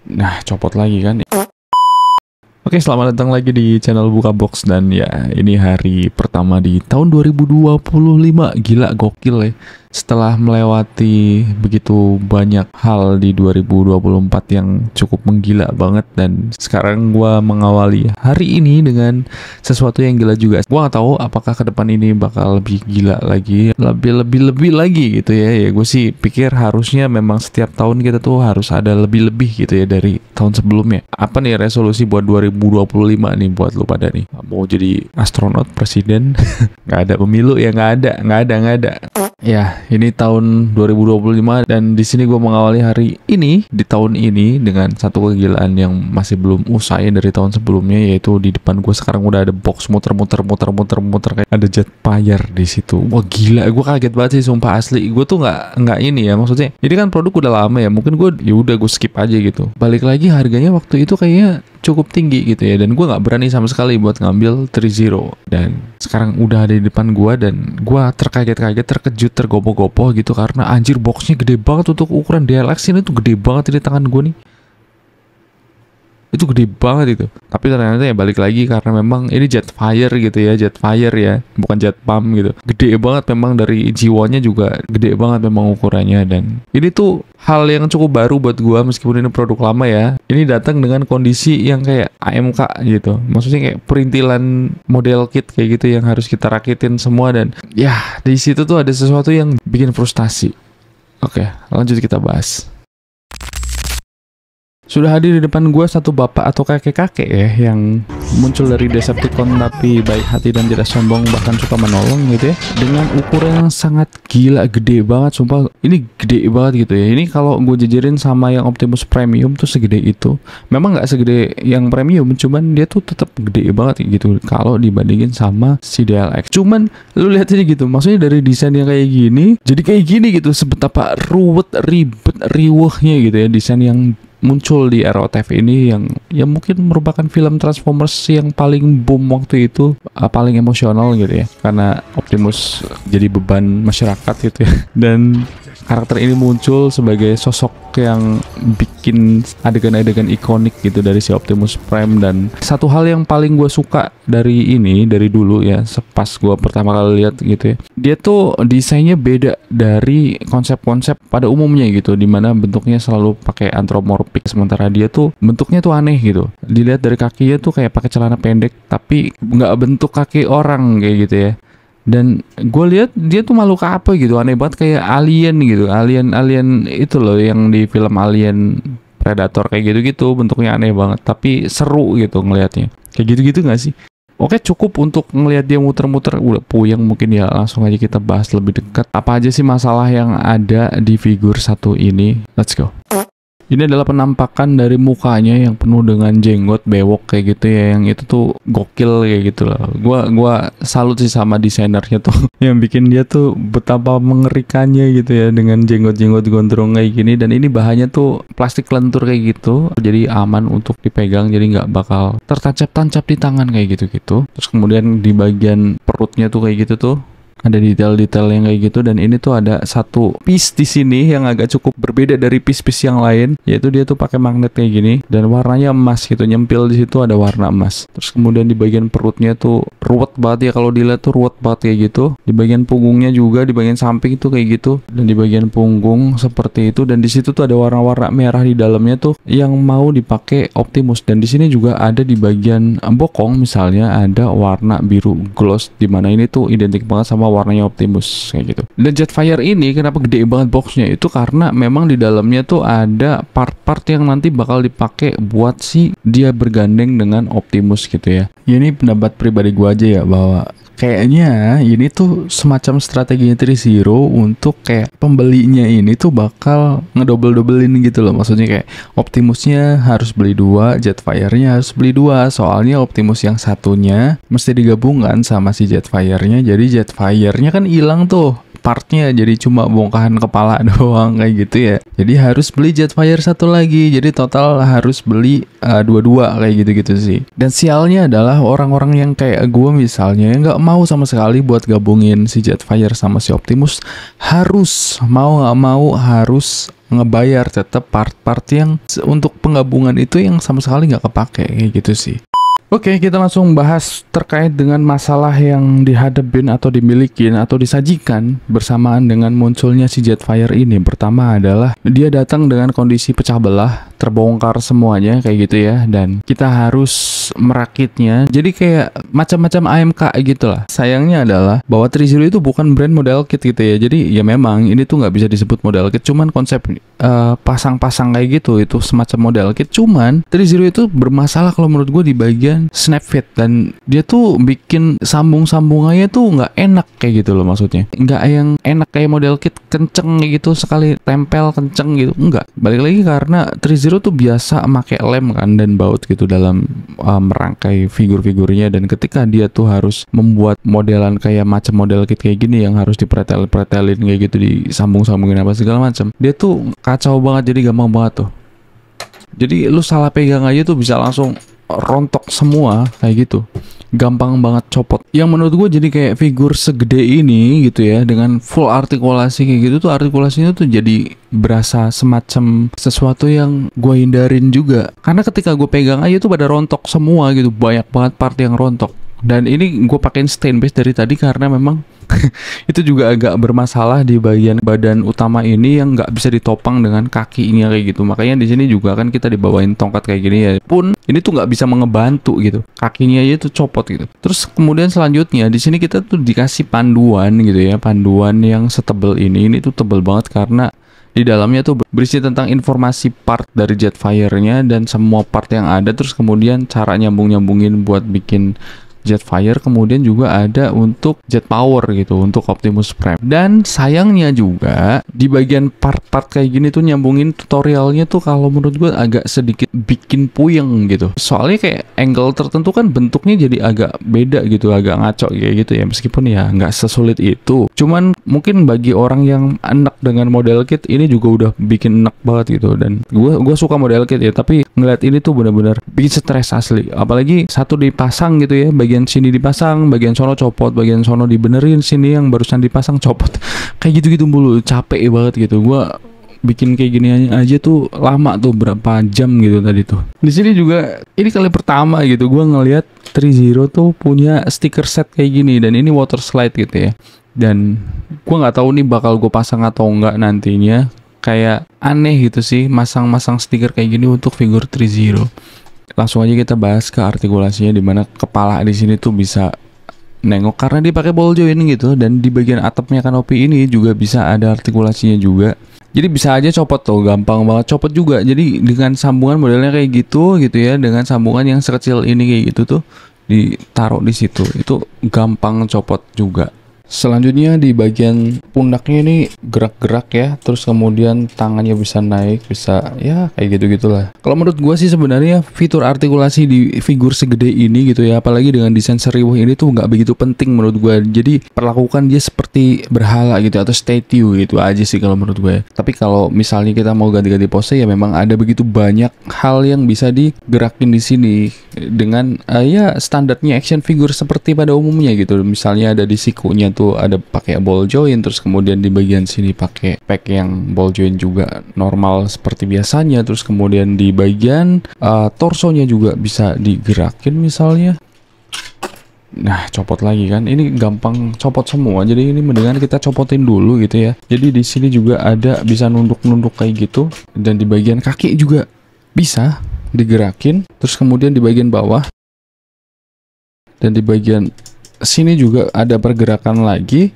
Nah, copot lagi kan. Oke, selamat datang lagi di channel Buka Box. Dan ya, ini hari pertama di tahun 2025. Gila, gokil ya. Setelah melewati begitu banyak hal di 2024 yang cukup menggila banget, dan sekarang gua mengawali hari ini dengan sesuatu yang gila juga. Gua nggak tahu apakah ke depan ini bakal lebih gila lagi, lebih lagi gitu ya. Ya gue sih pikir harusnya memang setiap tahun kita tuh harus ada lebih-lebih gitu ya dari tahun sebelumnya. Apa nih resolusi buat 2025 nih buat lu pada nih? Mau jadi astronot, presiden? Nggak ada pemilu ya, nggak ada. Ya, ini tahun 2025 dan di sini gue mengawali hari ini di tahun ini dengan satu kegilaan yang masih belum usai dari tahun sebelumnya, yaitu di depan gue sekarang udah ada box muter kayak ada jet fire di situ. Wah gila, gue kaget banget sih sumpah asli. Gue tuh nggak ini ya, maksudnya ini kan produk udah lama ya, mungkin gue gue skip aja gitu. Balik lagi harganya waktu itu kayaknya cukup tinggi gitu ya, dan gue nggak berani sama sekali buat ngambil 3-0, dan sekarang udah ada di depan gue dan gue terkejut, tergopoh-gopoh gitu karena anjir boxnya gede banget untuk ukuran DLX ini tuh, gede banget di tangan gue nih. Itu gede banget itu. Tapi ternyata ya balik lagi karena memang ini Jetfire gitu ya, Jetfire ya, bukan jet pump gitu. Gede banget memang, dari jiwanya juga gede banget memang ukurannya. Dan ini tuh hal yang cukup baru buat gua meskipun ini produk lama ya. Ini datang dengan kondisi yang kayak AMK gitu. Maksudnya kayak perintilan model kit kayak gitu yang harus kita rakitin semua, dan ya di situ tuh ada sesuatu yang bikin frustasi. Oke, lanjut kita bahas. Sudah hadir di depan gue satu bapak atau kakek-kakek ya, yang muncul dari Decepticon tapi baik hati dan tidak sombong, bahkan suka menolong gitu ya, dengan ukuran yang sangat gila, gede banget sumpah. Ini gede banget gitu ya. Ini kalau gue jajarin sama yang Optimus Premium tuh segede itu. Memang nggak segede yang Premium, cuman dia tuh tetap gede banget gitu kalau dibandingin sama si DLX. Cuman lu lihat aja gitu, maksudnya dari desain yang kayak gini jadi kayak gini gitu, sebetapa ribet riwehnya gitu ya desain yang muncul di ROTF ini, yang mungkin merupakan film Transformers yang paling boom waktu itu, paling emosional gitu ya, karena Optimus jadi beban masyarakat gitu ya. Dan karakter ini muncul sebagai sosok yang bikin adegan-adegan ikonik gitu dari si Optimus Prime. Dan satu hal yang paling gue suka dari dulu ya, sepas gue pertama kali lihat gitu ya, dia tuh desainnya beda dari konsep-konsep pada umumnya gitu, dimana bentuknya selalu pakai anthropomorphic, sementara dia tuh bentuknya tuh aneh gitu. Dilihat dari kakinya tuh kayak pakai celana pendek tapi nggak bentuk kaki orang kayak gitu ya. Dan gue lihat dia tuh makhluk apa gitu, aneh banget, kayak alien gitu, alien itu loh yang di film Alien Predator kayak gitu bentuknya aneh banget tapi seru gitu ngelihatnya. Kayak gitu nggak sih? Oke, cukup untuk ngelihat dia muter-muter udah puyeng mungkin ya. Langsung aja kita bahas lebih dekat apa aja sih masalah yang ada di figur satu ini. Let's go. Ini adalah penampakan dari mukanya yang penuh dengan jenggot bewok kayak gitu ya, yang itu tuh gokil kayak gitu loh. Gua salut sih sama desainernya tuh yang bikin dia tuh betapa mengerikannya gitu ya, dengan jenggot-jenggot gondrong kayak gini. Dan ini bahannya tuh plastik lentur kayak gitu, jadi aman untuk dipegang, jadi nggak bakal tertancap-tancap di tangan kayak gitu-gitu. Terus kemudian di bagian perutnya tuh kayak gitu tuh ada detail-detail yang kayak gitu. Dan ini tuh ada satu piece di sini yang agak cukup berbeda dari piece-piece yang lain, yaitu dia tuh pakai magnet kayak gini dan warnanya emas gitu, nyempil di situ ada warna emas. Terus kemudian di bagian perutnya tuh ruwet banget ya, kalau dilihat tuh ruwet banget kayak gitu. Di bagian punggungnya juga, di bagian samping tuh kayak gitu, dan di bagian punggung seperti itu. Dan di situ tuh ada warna-warna merah di dalamnya tuh yang mau dipakai Optimus. Dan di sini juga ada di bagian bokong misalnya ada warna biru gloss, dimana ini tuh identik banget sama warnanya Optimus kayak gitu. Dan Jetfire ini kenapa gede banget boxnya, itu karena memang di dalamnya tuh ada part-part yang nanti bakal dipakai buat si dia bergandeng dengan Optimus gitu ya. Ini pendapat pribadi gua aja ya, bahwa kayaknya ini tuh semacam strategi 3-0 untuk kayak pembelinya ini tuh bakal ngedobel-dobelin gitu loh. Maksudnya kayak Optimusnya harus beli 2, Jetfire-nya harus beli 2, soalnya Optimus yang satunya mesti digabungkan sama si Jetfire-nya. Jadi Jetfire-nya kan hilang tuh partnya jadi cuma bongkahan kepala doang kayak gitu ya. Jadi harus beli Jetfire satu lagi. Jadi total harus beli dua-dua kayak gitu-gitu sih. Dan sialnya adalah orang-orang yang kayak gue misalnya yang nggak mau sama sekali buat gabungin si Jetfire sama si Optimus, harus mau nggak mau harus ngebayar tetap part-part yang untuk penggabungan itu yang sama sekali nggak kepake kayak gitu sih. Oke, kita langsung bahas terkait dengan masalah yang dihadapin atau dimilikin atau disajikan bersamaan dengan munculnya si Jetfire ini. Pertama adalah dia datang dengan kondisi pecah belah, terbongkar semuanya kayak gitu ya, dan kita harus merakitnya. Jadi kayak macam-macam AMK gitu lah. Sayangnya adalah bahwa Trizero itu bukan brand model kit gitu ya. Jadi ya memang ini tuh nggak bisa disebut model kit, cuman konsep pasang-pasang kayak gitu itu semacam model kit. Cuman Trizero itu bermasalah kalau menurut gue di bagian snap fit, dan dia tuh bikin sambung-sambungannya tuh nggak enak kayak gitu loh, maksudnya nggak yang enak kayak model kit kenceng kayak gitu, sekali tempel kenceng gitu, enggak. Balik lagi karena Trizero tuh biasa pakai lem kan dan baut gitu dalam merangkai figur-figurnya, dan ketika dia tuh harus membuat modelan kayak macam model kit kayak gini yang harus dipretel-pretelin kayak gitu, disambung-sambungin apa segala macam, dia tuh kacau banget, jadi gampang banget tuh. Jadi lu salah pegang aja tuh bisa langsung rontok semua kayak gitu, gampang banget copot. Yang menurut gue jadi kayak figur segede ini gitu ya, dengan full artikulasi kayak gitu tuh, artikulasinya tuh jadi berasa semacam sesuatu yang gue hindarin juga, karena ketika gue pegang aja tuh pada rontok semua gitu, banyak banget part yang rontok. Dan ini gue pakein stain base dari tadi karena memang itu juga agak bermasalah di bagian badan utama ini yang nggak bisa ditopang dengan kakinya kayak gitu. Makanya di sini juga kan kita dibawain tongkat kayak gini ya, pun ini tuh nggak bisa mengebantu gitu, kakinya aja tuh copot gitu. Terus kemudian selanjutnya di sini kita tuh dikasih panduan gitu ya, panduan yang setebel ini tuh tebel banget karena di dalamnya tuh berisi tentang informasi part dari Jetfire-nya dan semua part yang ada, terus kemudian cara nyambung-nyambungin buat bikin Jetfire, kemudian juga ada untuk Jet Power gitu, untuk Optimus Prime. Dan sayangnya juga di bagian part-part kayak gini tuh nyambungin tutorialnya tuh kalau menurut gue agak sedikit bikin puyeng gitu. Soalnya kayak angle tertentu kan bentuknya jadi agak beda gitu, agak ngaco kayak gitu ya, meskipun ya nggak sesulit itu. Cuman mungkin bagi orang yang enak dengan model kit ini juga udah bikin enak banget gitu. Dan gue suka model kit ya, tapi ngeliat ini tuh benar-benar bikin stres asli. Apalagi satu dipasang gitu ya, bagian sini dipasang, bagian sono copot, bagian sono dibenerin, sini yang barusan dipasang copot, kayak gitu-gitu mulu, capek banget gitu. Gua bikin kayak gini aja tuh lama tuh, berapa jam gitu tadi tuh. Di sini juga ini kali pertama gitu gua ngelihat Trizero tuh punya stiker set kayak gini, dan ini water slide gitu ya. Dan gua nggak tahu nih bakal gue pasang atau enggak nantinya. Kayak aneh gitu sih masang-masang stiker kayak gini untuk figur Trizero. Langsung aja kita bahas ke artikulasinya, dimana kepala di sini tuh bisa nengok karena dia pakai ball joint gitu, dan di bagian atapnya kanopi ini juga bisa ada artikulasinya juga. Jadi bisa aja copot tuh, gampang banget copot juga. Jadi dengan sambungan modelnya kayak gitu ya, dengan sambungan yang sekecil ini kayak gitu tuh ditaruh di situ, itu gampang copot juga. Selanjutnya di bagian pundaknya ini gerak-gerak ya, terus kemudian tangannya bisa naik, bisa ya kayak gitu-gitulah. Kalau menurut gue sih sebenarnya fitur artikulasi di figur segede ini gitu ya, apalagi dengan desain seriwah ini tuh nggak begitu penting menurut gue. Jadi perlakukan dia seperti berhala gitu atau statue gitu aja sih kalau menurut gue. Tapi kalau misalnya kita mau ganti-ganti pose ya memang ada begitu banyak hal yang bisa digerakin di sini dengan ya standarnya action figure seperti pada umumnya gitu. Misalnya ada di sikunya tuh ada pakai ball joint, terus kemudian di bagian sini pakai pack yang ball joint juga normal seperti biasanya, terus kemudian di bagian torsonya juga bisa digerakin misalnya. Nah, copot lagi kan, ini gampang copot semua, jadi ini mendingan kita copotin dulu gitu ya. Jadi di sini juga ada bisa nunduk-nunduk kayak gitu, dan di bagian kaki juga bisa digerakin, terus kemudian di bagian bawah dan di bagian sini juga ada pergerakan lagi,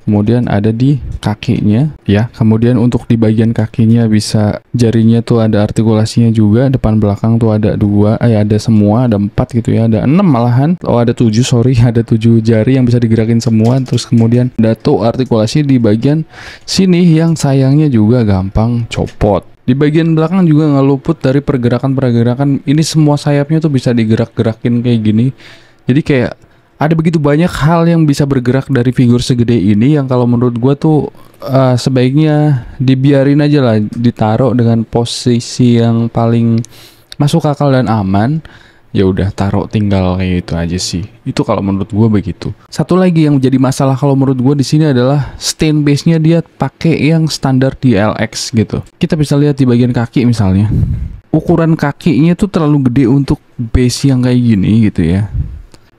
kemudian ada di kakinya ya. Kemudian untuk di bagian kakinya bisa jarinya tuh ada artikulasinya juga, depan belakang tuh ada ada semua, ada 4 gitu ya, ada 6 malahan, ada 7 sorry, ada 7 jari yang bisa digerakin semua. Terus kemudian ada tuh artikulasi di bagian sini yang sayangnya juga gampang copot. Di bagian belakang juga nggak luput dari pergerakan-pergerakan ini, semua sayapnya tuh bisa digerak-gerakin kayak gini. Jadi kayak Ada begitu banyak hal yang bisa bergerak dari figur segede ini yang kalau menurut gue tuh sebaiknya dibiarin aja lah, ditaruh dengan posisi yang paling masuk akal dan aman. Ya udah taruh tinggal kayak gitu aja sih. Itu kalau menurut gue begitu. Satu lagi yang menjadi masalah kalau menurut gue di sini adalah stain base-nya dia pakai yang standar DLX gitu. Kita bisa lihat di bagian kaki misalnya. Ukuran kakinya tuh terlalu gede untuk base yang kayak gini gitu ya.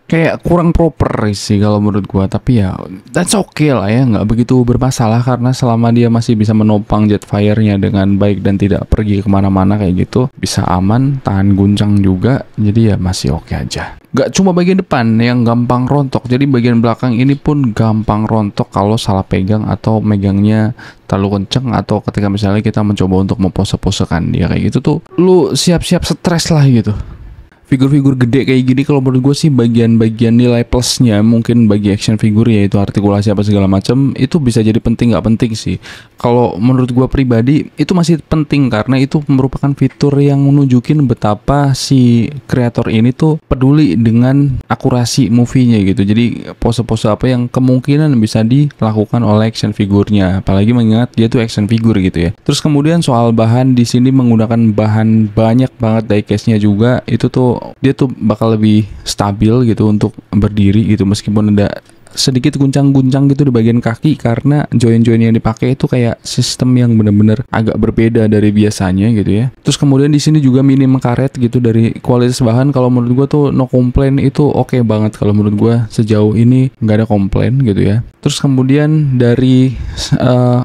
Kayak kurang proper sih kalau menurut gua, tapi ya that's okay lah ya, nggak begitu bermasalah karena selama dia masih bisa menopang Jetfire-nya dengan baik dan tidak pergi kemana-mana kayak gitu, bisa aman, tahan guncang juga, jadi ya masih oke aja. Nggak cuma bagian depan yang gampang rontok, jadi bagian belakang ini pun gampang rontok kalau salah pegang atau megangnya terlalu kenceng, atau ketika misalnya kita mencoba untuk mempose-posekan dia kayak gitu tuh, lu siap-siap stres lah gitu. Figur-figur gede kayak gini kalau menurut gue sih bagian-bagian nilai plusnya mungkin bagi action figure, yaitu artikulasi apa segala macam, itu bisa jadi penting nggak penting sih. Kalau menurut gue pribadi itu masih penting karena itu merupakan fitur yang menunjukin betapa si kreator ini tuh peduli dengan akurasi movie-nya gitu. Jadi pose-pose apa yang kemungkinan bisa dilakukan oleh action figurnya, apalagi mengingat dia tuh action figure gitu ya. Terus kemudian soal bahan, di sini menggunakan bahan banyak banget diecast-nya juga, itu tuh dia tuh bakal lebih stabil gitu untuk berdiri gitu, meskipun ada sedikit guncang-guncang gitu di bagian kaki karena join-join yang dipakai itu kayak sistem yang bener-bener agak berbeda dari biasanya gitu ya. Terus kemudian di sini juga minim karet gitu. Dari kualitas bahan kalau menurut gua tuh no complain, itu oke banget kalau menurut gua, sejauh ini nggak ada komplain gitu ya. Terus kemudian dari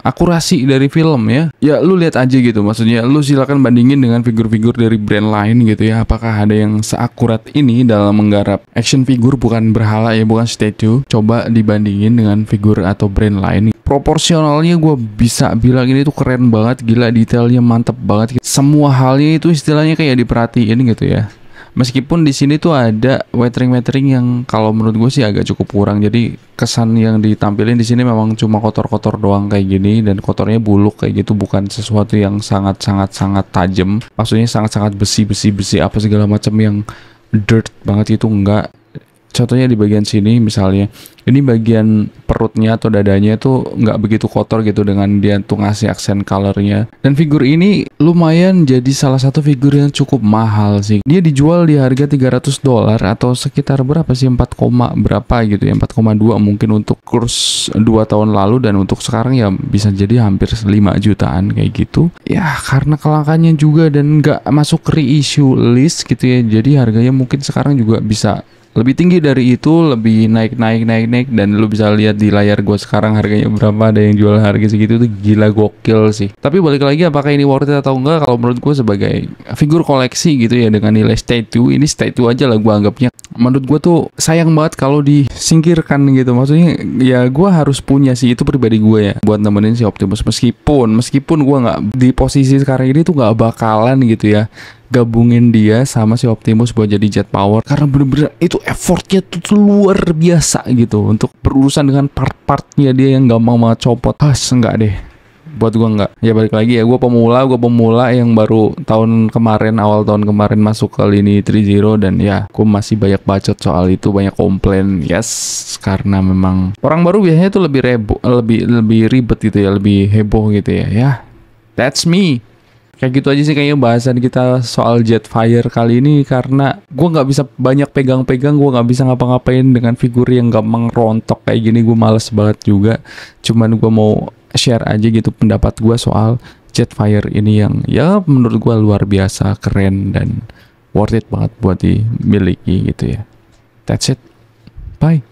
akurasi dari film ya lu lihat aja gitu, maksudnya lu silakan bandingin dengan figur-figur dari brand lain gitu ya, apakah ada yang seakurat ini dalam menggarap action figure, bukan berhala ya, bukan statue. Coba dibandingin dengan figur atau brand lain. Proporsionalnya gue bisa bilang ini tuh keren banget, gila, detailnya mantep banget. Semua halnya itu istilahnya kayak diperhatiin gitu ya. Meskipun di sini tuh ada weathering yang kalau menurut gue sih agak cukup kurang. Jadi kesan yang ditampilin di sini memang cuma kotor-kotor doang kayak gini, dan kotornya buluk kayak gitu, bukan sesuatu yang sangat tajam. Maksudnya sangat besi apa segala macam yang dirt banget itu enggak. Contohnya di bagian sini misalnya, ini bagian perutnya atau dadanya tuh nggak begitu kotor gitu, dengan dia tuh ngasih aksen colornya. Dan figur ini lumayan jadi salah satu figur yang cukup mahal sih. Dia dijual di harga $300 atau sekitar berapa sih, 4, berapa gitu ya, 4,2 mungkin untuk kurs 2 tahun lalu, dan untuk sekarang ya bisa jadi hampir 5 jutaan kayak gitu. Ya karena kelangkaannya juga dan nggak masuk reissue list gitu ya, jadi harganya mungkin sekarang juga bisa lebih tinggi dari itu, lebih naik, dan lu bisa lihat di layar gue sekarang harganya berapa. Ada yang jual harga segitu tuh gila, gokil sih. Tapi balik lagi, apakah ini worth it atau enggak? Kalau menurut gue sebagai figur koleksi gitu ya, dengan nilai statue, ini statue aja lah gue anggapnya. Menurut gue tuh sayang banget kalau disingkirkan gitu. Maksudnya ya gue harus punya sih, itu pribadi gue ya, buat nemenin si Optimus. Meskipun gue nggak di posisi sekarang ini tuh nggak bakalan gitu ya gabungin dia sama si Optimus buat jadi Jet Power, karena bener-bener itu effortnya tuh luar biasa gitu untuk berurusan dengan part-partnya dia yang gampang banget copot. Enggak deh, buat gua enggak. Ya balik lagi ya, gua pemula yang baru awal tahun kemarin masuk ke lini 3-0, dan ya gua masih banyak bacot soal itu, banyak komplain. Karena memang orang baru biasanya tuh lebih ribet gitu ya, lebih heboh gitu ya. That's me. Kayak gitu aja sih kayaknya bahasan kita soal Jetfire kali ini, karena gue nggak bisa banyak pegang-pegang, gue nggak bisa ngapa-ngapain dengan figur yang gampang rontok kayak gini, gue males banget juga. Cuman gue mau share aja gitu pendapat gue soal Jetfire ini yang ya menurut gue luar biasa keren dan worth it banget buat dimiliki gitu ya. That's it, bye.